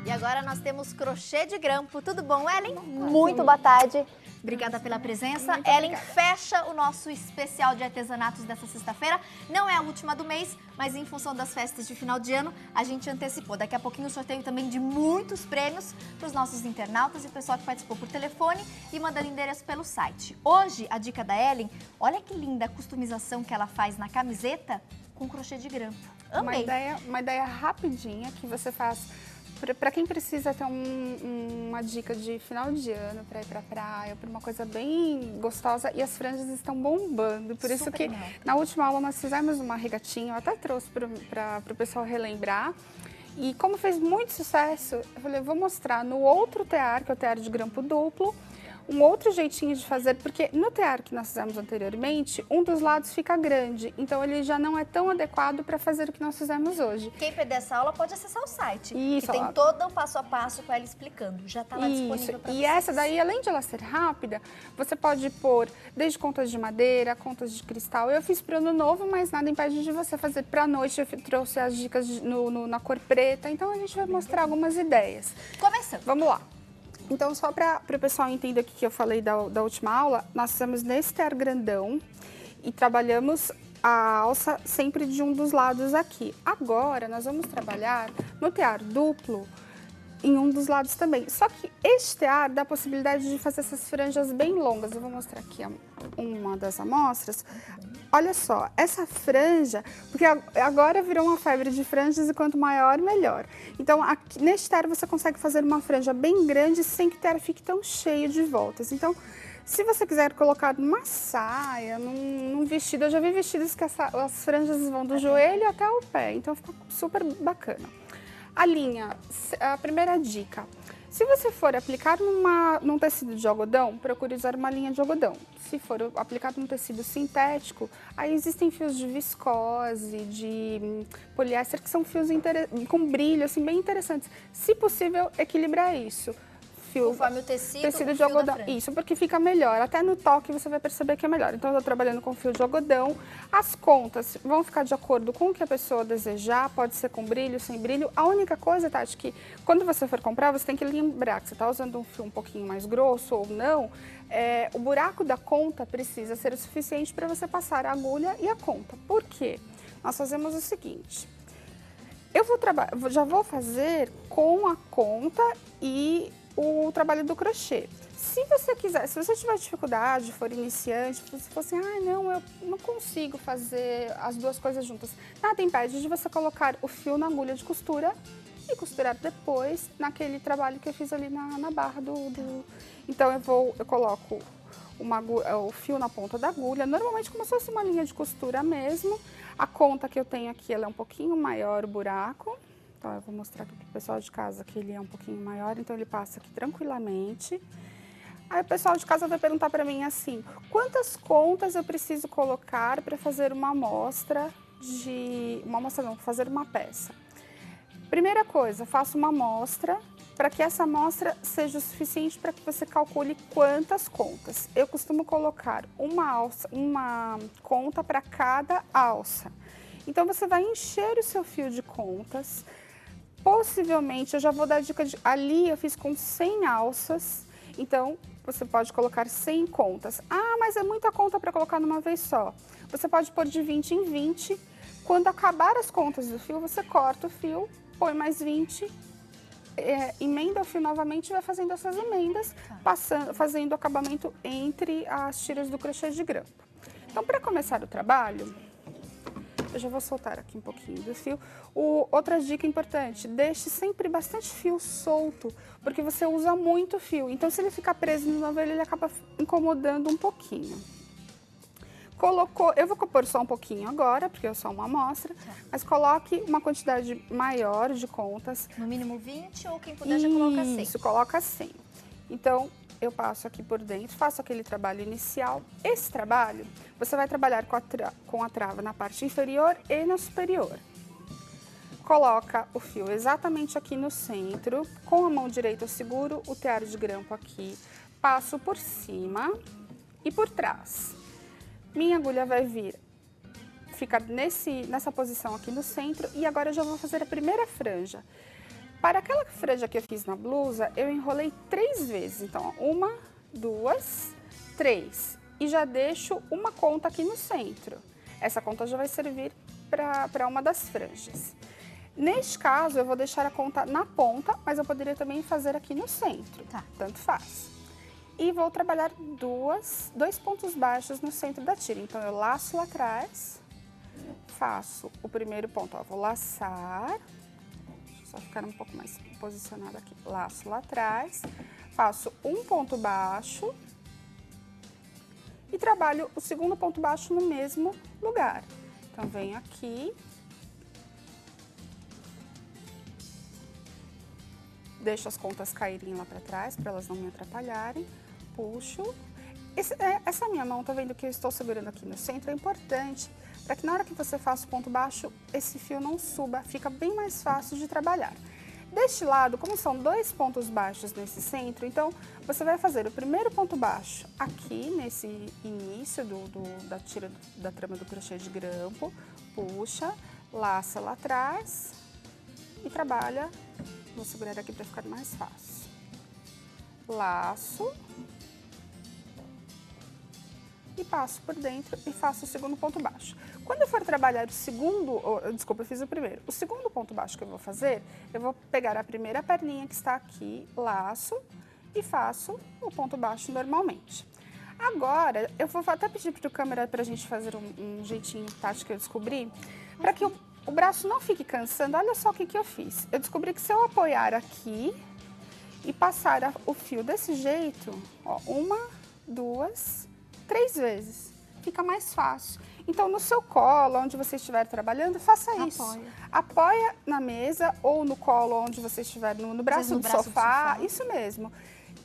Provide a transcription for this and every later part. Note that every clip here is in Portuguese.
E agora nós temos crochê de grampo. Tudo bom, Ellen? Muito boa tarde. Obrigada pela presença. Muito Ellen, obrigada. fecha o nosso especial de artesanatos dessa sexta-feira. Não é a última do mês, mas em função das festas de final de ano, a gente antecipou. Daqui a pouquinho o sorteio também de muitos prêmios para os nossos internautas e o pessoal que participou por telefone e mandando endereço pelo site. Hoje, a dica da Ellen, olha que linda a customização que ela faz na camiseta com crochê de grampo. Amei. Uma ideia rapidinha que você faz para quem precisa ter uma dica de final de ano para ir para praia, para uma coisa bem gostosa, e as franjas estão bombando. Por isso que na última aula nós fizemos uma regatinha, eu até trouxe para o pessoal relembrar. E como fez muito sucesso, eu falei, vou mostrar no outro tear, que é o tear de grampo duplo, um outro jeitinho de fazer, porque no tear que nós fizemos anteriormente, um dos lados fica grande, então ele já não é tão adequado para fazer o que nós fizemos hoje. Quem perder essa aula pode acessar o site, Isso, que tem todo o passo a passo com ela explicando. Já está lá disponível para vocês. E essa daí, além de ela ser rápida, você pode pôr desde contas de madeira, contas de cristal. Eu fiz para o ano novo, mas nada impede de você fazer para a noite. Eu trouxe as dicas na cor preta, então a gente vai mostrar algumas ideias. Começando. Vamos lá. Então, só para o pessoal entender o que eu falei da última aula, nós fizemos nesse tear grandão e trabalhamos a alça sempre de um dos lados aqui. Agora, nós vamos trabalhar no tear duplo em um dos lados também. Só que este tear dá a possibilidade de fazer essas franjas bem longas. Eu vou mostrar aqui uma das amostras. Olha só, essa franja, porque agora virou uma febre de franjas e quanto maior, melhor. Então, aqui, neste tear você consegue fazer uma franja bem grande sem que o tear fique tão cheio de voltas. Então, se você quiser colocar numa saia, num vestido, eu já vi vestidos que as franjas vão do joelho até o pé, então fica super bacana. A linha, a primeira dica, se você for aplicar num tecido de algodão, procure usar uma linha de algodão. Se for aplicado num tecido sintético, aí existem fios de viscose, de poliéster, que são fios com brilho, assim, bem interessantes. Se possível, equilibrar isso. Conforme o tecido de algodão. Isso, porque fica melhor. Até no toque você vai perceber que é melhor. Então, eu estou trabalhando com fio de algodão. As contas vão ficar de acordo com o que a pessoa desejar. Pode ser com brilho, sem brilho. A única coisa, Tati, que quando você for comprar, você tem que lembrar que você está usando um fio um pouquinho mais grosso ou não. O buraco da conta precisa ser o suficiente para você passar a agulha e a conta. Por quê? Nós fazemos o seguinte. Já vou fazer com a conta e o trabalho do crochê. Se você quiser, se você tiver dificuldade, for iniciante, se for assim, não, eu não consigo fazer as duas coisas juntas, nada impede de você colocar o fio na agulha de costura e costurar depois naquele trabalho que eu fiz ali na barra Então eu coloco o fio na ponta da agulha, normalmente como se fosse uma linha de costura mesmo. A conta que eu tenho aqui, ela é um pouquinho maior o buraco. Então, eu vou mostrar aqui para o pessoal de casa que ele é um pouquinho maior, então ele passa aqui tranquilamente. Aí o pessoal de casa vai perguntar para mim assim, quantas contas eu preciso colocar para fazer uma amostra fazer uma peça? Primeira coisa, faço uma amostra para que essa amostra seja o suficiente para que você calcule quantas contas. Eu costumo colocar uma conta para cada alça. Então, você vai encher o seu fio de contas. Possivelmente, eu já vou dar dica ali eu fiz com 100 alças, então você pode colocar 100 contas. Ah, mas é muita conta para colocar numa vez só. Você pode pôr de 20 em 20. Quando acabar as contas do fio, você corta o fio, põe mais 20, emenda o fio novamente e vai fazendo essas emendas, fazendo o acabamento entre as tiras do crochê de grampo. Então, para começar o trabalho, eu já vou soltar aqui um pouquinho do fio. Outra dica importante, deixe sempre bastante fio solto, porque você usa muito fio. Então, se ele ficar preso no novelo, ele acaba incomodando um pouquinho. Eu vou pôr só um pouquinho agora, porque é só uma amostra, mas coloque uma quantidade maior de contas. No mínimo 20 ou quem puder já coloca 100. Isso, coloca 100. Então, eu passo aqui por dentro, faço aquele trabalho inicial. Esse trabalho, você vai trabalhar com a trava na parte inferior e na superior. Coloca o fio exatamente aqui no centro, com a mão direita eu seguro o tear de grampo aqui, passo por cima e por trás. Minha agulha vai ficar nessa posição aqui no centro e agora eu já vou fazer a primeira franja. Para aquela franja que eu fiz na blusa, eu enrolei 3 vezes. Então, ó, 1, 2, 3. E já deixo uma conta aqui no centro. Essa conta já vai servir para uma das franjas. Neste caso, eu vou deixar a conta na ponta, mas eu poderia também fazer aqui no centro. Tá. Tanto faz. E vou trabalhar dois pontos baixos no centro da tira. Então, eu laço lá atrás, faço o primeiro ponto, ó, vou laçar, só ficar um pouco mais posicionado aqui. Laço lá atrás, faço um ponto baixo e trabalho o segundo ponto baixo no mesmo lugar. Então, venho aqui, deixo as contas caírem lá para trás, para elas não me atrapalharem, puxo. Essa minha mão, tá vendo que eu estou segurando aqui no centro, é importante para que na hora que você faça o ponto baixo, esse fio não suba, fica bem mais fácil de trabalhar. Deste lado, como são 2 pontos baixos nesse centro, então você vai fazer o primeiro ponto baixo aqui nesse início da tira da trama do crochê de grampo, puxa, laça lá atrás e trabalha. Vou segurar aqui para ficar mais fácil. Laço. E passo por dentro e faço o segundo ponto baixo. Quando eu for trabalhar o segundo, desculpa, eu fiz o primeiro. O segundo ponto baixo que eu vou fazer, eu vou pegar a primeira perninha que está aqui, laço e faço o ponto baixo normalmente. Agora, eu vou até pedir para o câmera para a gente fazer um jeitinho tático que eu descobri, para que o braço não fique cansando. Olha só o que eu fiz. Eu descobri que se eu apoiar aqui e passar o fio desse jeito, ó, 1, 2, 3 vezes, fica mais fácil. Então, no seu colo, onde você estiver trabalhando, faça isso. Apoia na mesa ou no colo, onde você estiver, no braço do sofá, isso mesmo.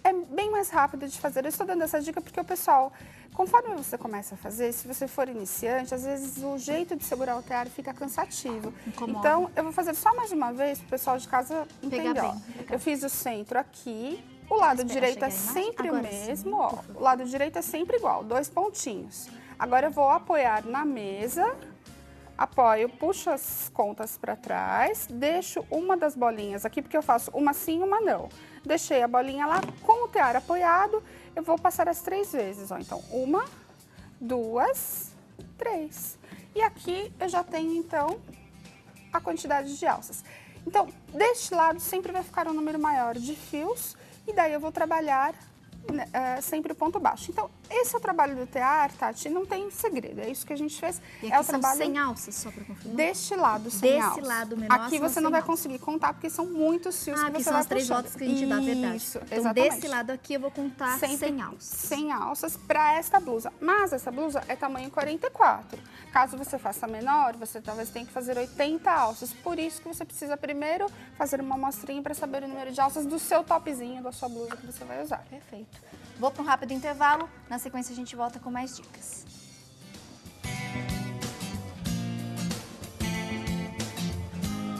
É bem mais rápido de fazer. Eu estou dando essa dica porque o pessoal, conforme você começa a fazer, se você for iniciante, às vezes o jeito de segurar o tear fica cansativo. Incomoda. Então, eu vou fazer só mais uma vez para o pessoal de casa entender. Eu fiz o centro aqui, o lado direito é sempre o mesmo, ó. O lado direito é sempre igual, 2 pontinhos. Agora eu vou apoiar na mesa, apoio, puxo as contas para trás, deixo uma das bolinhas aqui, porque eu faço uma sim, uma não. Deixei a bolinha lá com o tear apoiado, eu vou passar as 3 vezes, ó. Então, 1, 2, 3. E aqui eu já tenho, então, a quantidade de alças. Então, deste lado sempre vai ficar um número maior de fios, e daí eu vou trabalhar sempre o ponto baixo. Então, esse é o trabalho do tear, Tati, não tem segredo, é isso que a gente fez. E aqui é o são trabalho 100 alças, só para confirmar? Deste lado, 100 alças. Desse lado menor, aqui você não vai conseguir contar, porque são muitos fios que você são vai as 3 voltas que a gente dá, verdade. Isso, então, exatamente. desse lado aqui eu vou contar 100 alças. 100 alças para esta blusa. Mas essa blusa é tamanho 44. Caso você faça menor, você talvez tenha que fazer 80 alças. Por isso que você precisa primeiro fazer uma amostrinha para saber o número de alças do seu topzinho, da sua blusa que você vai usar. Perfeito. Vou para um rápido intervalo, na sequência a gente volta com mais dicas.